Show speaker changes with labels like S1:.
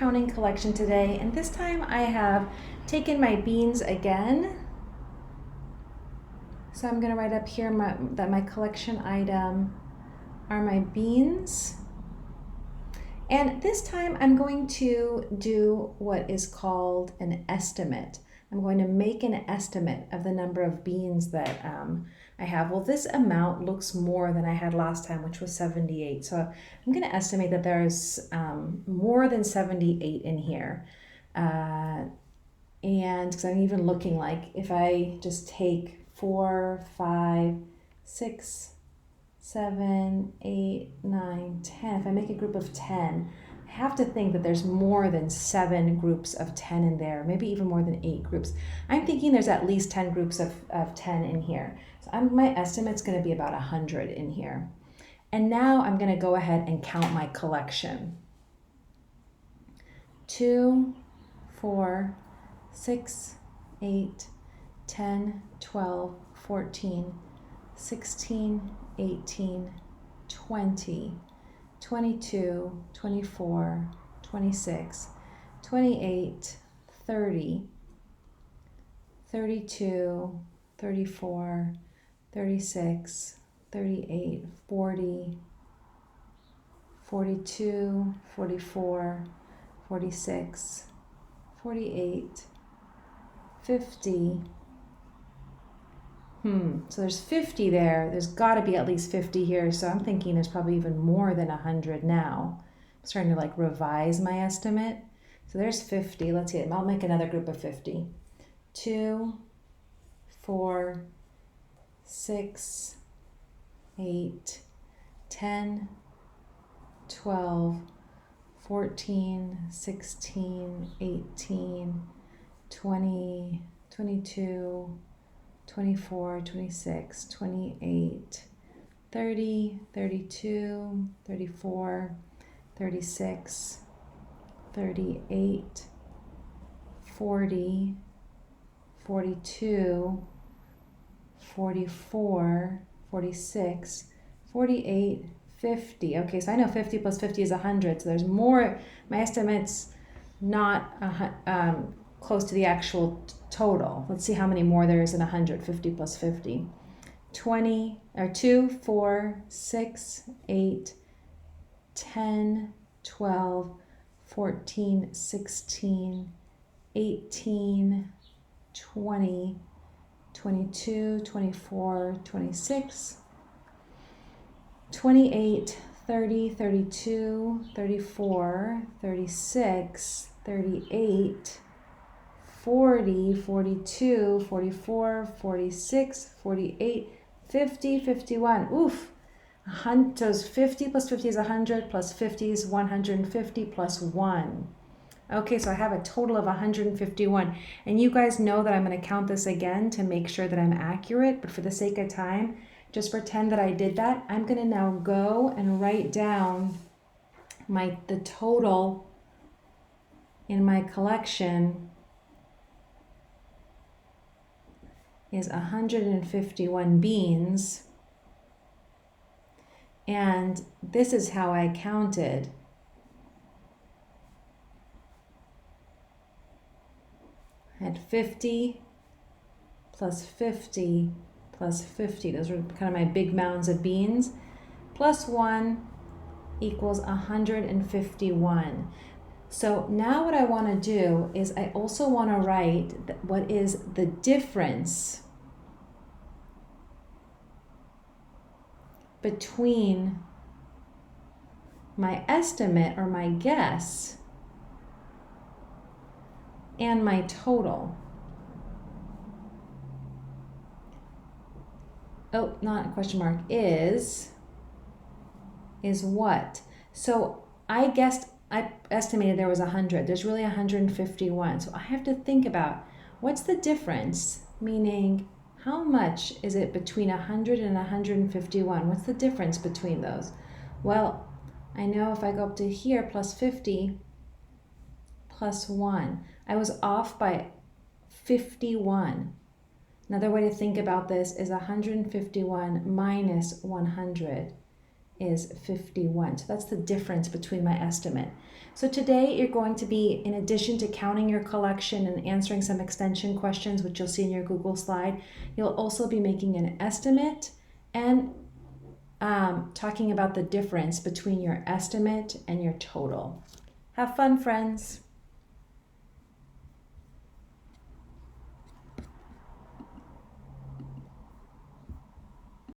S1: counting collection today, and this time I have taken my beans again. So I'm going to write up here that my collection item are my beans. And this time I'm going to do what is called an estimate. I'm going to make an estimate of the number of beans that I have. Well, this amount looks more than I had last time, which was 78. So I'm going to estimate that there's more than 78 in here. And because I'm even looking like if I just take 4, 5, 6, 7, 8, 9, 10. If I make a group of 10, I have to think that there's more than 7 groups of 10 in there, maybe even more than 8 groups. I'm thinking there's at least 10 groups of 10 in here. So my estimate's going to be about 100 in here. And now I'm going to go ahead and count my collection. 2, 4, 6, 8, 10, 12, 14, 16, 18, 20, 22, 24, 26, 28, 30, 32, 34, 36, 38, 40, 42, 44, 46, 48, 50. So there's 50 there. There's got to be at least 50 here. So I'm thinking there's probably even more than 100 now. I'm starting to like revise my estimate. So there's 50. Let's see. I'll make another group of 50. 2, 4, 6, 8, 10, 12, 14, 16, 18, 20, 22, 24, 26, 28, 30, 32, 34, 36, 38, 40, 42, 44, 46, 48, 50. Okay, so I know 50 plus 50 is 100, so there's more. My estimate's not close to the actual total. Let's see how many more there is in 100. 50 plus 50. 2, 4, 6, 8, 10, 12, 14, 16, 18, 20, 22, 24, 26, 28, 30, 32, 34, 36, 38, 40, 42, 44, 46, 48, 50, 51. Oof. So 50 plus 50 is 100, plus 50 is 150, plus 1. Okay, so I have a total of 151. And you guys know that I'm going to count this again to make sure that I'm accurate. But for the sake of time, just pretend that I did that. I'm going to now go and write down the total in my collection is 151 beans, and this is how I counted. I had 50 plus 50 plus 50. Those were kind of my big mounds of beans. Plus 1 equals 151. So now what I want to do is I also want to write what is the difference between my estimate or my guess and my total. Oh, not a question mark. Is what? So I estimated there was 100. There's really 151. So I have to think about what's the difference, meaning how much is it between 100 and 151? What's the difference between those? Well, I know if I go up to here, plus 50, plus 1. I was off by 51. Another way to think about this is 151 minus 100 is 51. So that's the difference between my estimate. So today you're going to be, in addition to counting your collection and answering some extension questions, which you'll see in your Google slide, you'll also be making an estimate and talking about the difference between your estimate and your total. Have fun, friends.